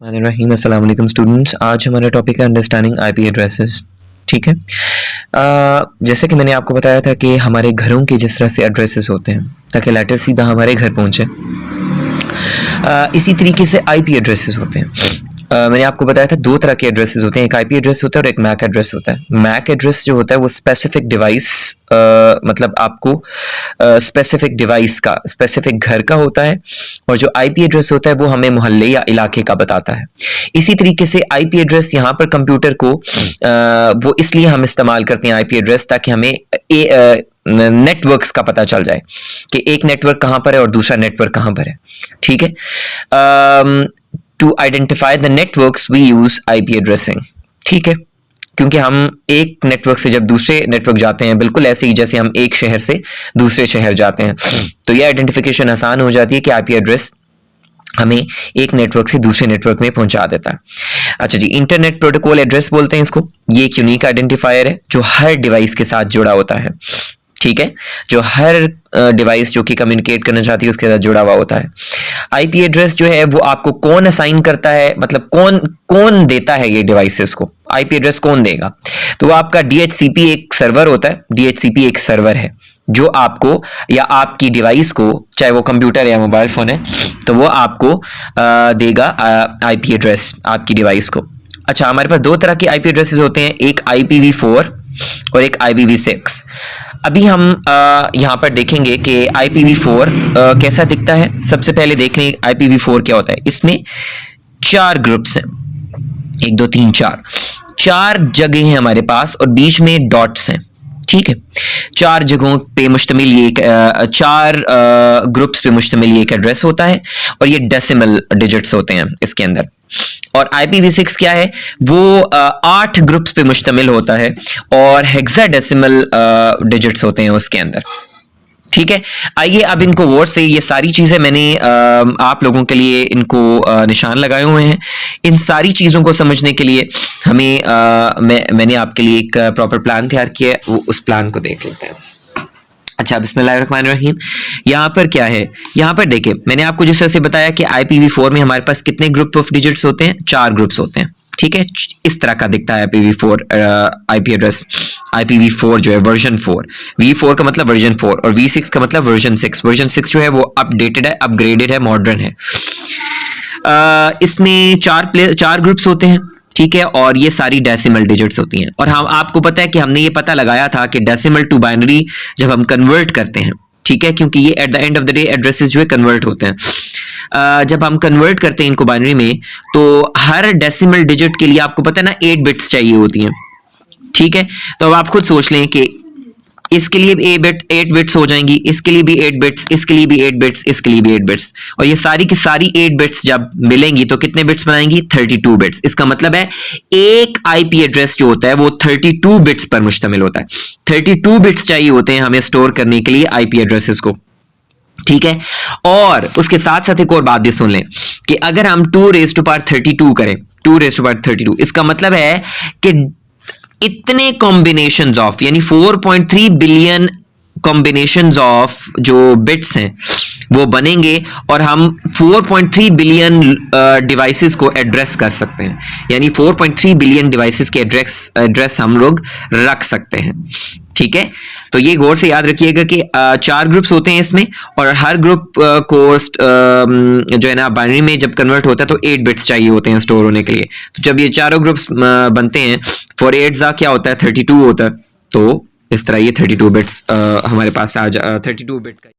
रहीम अस्सलाम वालेकुम स्टूडेंट्स। आज हमारा टॉपिक है अंडरस्टैंडिंग आईपी एड्रेसेस। ठीक है। जैसे कि मैंने आपको बताया था कि हमारे घरों के जिस तरह से एड्रेसेस होते हैं ताकि लेटर सीधा हमारे घर पहुंचे, इसी तरीके से आईपी एड्रेसेस होते हैं। मैंने आपको बताया था दो तरह के एड्रेसेस होते हैं, एक आईपी एड्रेस होता है और एक मैक एड्रेस होता है। मैक एड्रेस जो होता है वो स्पेसिफिक डिवाइस, मतलब आपको स्पेसिफिक डिवाइस का, स्पेसिफिक घर का होता है, और जो आईपी एड्रेस होता है वो हमें मोहल्ले या इलाके का बताता है। इसी तरीके से आईपी एड्रेस यहाँ पर कंप्यूटर को वो इसलिए हम इस्तेमाल करते हैं आईपी एड्रेस ताकि हमें नेटवर्क्स का पता चल जाए कि एक नेटवर्क कहाँ पर है और दूसरा नेटवर्क कहाँ पर है। ठीक है। To identify the networks we use IP addressing. ठीक है, क्योंकि हम एक नेटवर्क से जब दूसरे नेटवर्क जाते हैं, बिल्कुल ऐसे ही जैसे हम एक शहर से दूसरे शहर जाते हैं, तो ये आइडेंटिफिकेशन आसान हो जाती है कि आईपी एड्रेस हमें एक नेटवर्क से दूसरे नेटवर्क में पहुंचा देता है। अच्छा जी, इंटरनेट प्रोटोकॉल एड्रेस बोलते हैं इसको। ये एक यूनिक आइडेंटिफायर है जो हर डिवाइस के साथ जुड़ा होता है। ठीक है, जो हर डिवाइस जो कि कम्युनिकेट करना चाहती है उसके साथ जुड़ा हुआ होता है। आईपी एड्रेस जो है वो आपको कौन असाइन करता है, मतलब कौन देता है ये डिवाइसेस को, आईपी एड्रेस कौन देगा? तो वो आपका डीएचसीपी एक सर्वर होता है। डीएचसीपी एक सर्वर है जो आपको या आपकी डिवाइस को, चाहे वो कंप्यूटर या मोबाइल फोन है, तो वो आपको देगा आईपी एड्रेस आपकी डिवाइस को। अच्छा, हमारे पास दो तरह के आईपी एड्रेसेस होते हैं, एक IPv4 और एक IPv6। अभी हम यहाँ पर देखेंगे कि IPv4 कैसा दिखता है। सबसे पहले देख लें IPv4 क्या होता है। इसमें 4 ग्रुप्स हैं, 1 2 3 4 जगह हैं हमारे पास और बीच में डॉट्स हैं। ठीक है, 4 जगहों पे मुश्तमिल ये 4 ग्रुप्स पे मुश्तमिल ये एक एड्रेस होता है और ये डेसिमल डिजिट्स होते हैं इसके अंदर। और IPv6 क्या है, वो 8 ग्रुप्स पे मुश्तमिल होता है और हेक्साडेसिमल डिजिट्स होते हैं उसके अंदर। ठीक है, आइए अब इनको वर्ड से, ये सारी चीजें मैंने आप लोगों के लिए इनको निशान लगाए हुए हैं। इन सारी चीजों को समझने के लिए हमें मैंने आपके लिए एक प्रॉपर प्लान तैयार किया है, वो उस प्लान को देख लेते हैं। अच्छा, बिस्मिल्लाहिर्रहमानिर्रहीम। यहाँ पर क्या है, यहाँ पर देखिए मैंने आपको जिस तरह से बताया कि IPv4 में हमारे पास कितने ग्रुप ऑफ डिजिट्स होते हैं, 4 ग्रुप्स होते हैं। ठीक है, इस तरह का दिखता है IPv4 आईपी एड्रेस। IPv4 जो है वर्जन 4, V4 का मतलब वर्जन 4 और V6 का मतलब वर्जन 6। वर्जन 6 जो है वो अपडेटेड है, अपग्रेडेड है, मॉडर्न है। इसमें 4 ग्रुप्स होते हैं। ठीक है, और ये सारी डेसिमल डिजिट्स होती हैं। और हम, आपको पता है कि हमने ये पता लगाया था कि डेसिमल टू बाइनरी जब हम कन्वर्ट करते हैं, ठीक है, क्योंकि ये at the end of the day addresses जो है कन्वर्ट होते हैं। जब हम कन्वर्ट करते हैं इनको बाइनरी में, तो हर डेसिमल डिजिट के लिए आपको पता है ना 8 बिट्स चाहिए होती हैं। ठीक है, तो अब आप खुद सोच लें कि इसके लिए भी 8 बिट्स हो जाएंगी, इसके लिए भी 8 बिट्स, इसके लिए भी 8 बिट्स, इसके लिए भी 8 बिट्स, और ये सारी की सारी 8 बिट्स जब मिलेंगी तो कितने बिट्स बनाएंगी? 32 बिट्स। इसका मतलब है एक आईपी एड्रेस जो होता है वो 32 बिट्स पर मुश्तमिल होता है। 32 बिट्स चाहिए होते हैं हमें स्टोर करने के लिए आईपी एड्रेसेस को। ठीक है, और उसके साथ साथ एक और बात भी सुन लें कि अगर हम 2⁻32 करें, 2⁻32, इसका मतलब है कि इतने कॉम्बिनेशंस ऑफ, यानी 4.3 बिलियन कॉम्बिनेशंस ऑफ जो बिट्स हैं वो बनेंगे और हम 4.3 बिलियन डिवाइसेस को एड्रेस कर सकते हैं। यानी 4.3 बिलियन डिवाइसेस के एड्रेस हम लोग रख सकते हैं। ठीक है, तो ये गौर से याद रखिएगा कि 4 ग्रुप्स होते हैं इसमें, और हर ग्रुप को जो है ना बाइनरी में जब कन्वर्ट होता है तो 8 बिट्स चाहिए होते हैं स्टोर होने के लिए। तो जब ये चारों ग्रुप्स बनते हैं, 4 8 क्या होता है, 32 होता है। तो इस तरह ये 32 बिट्स हमारे पास 32 बिट का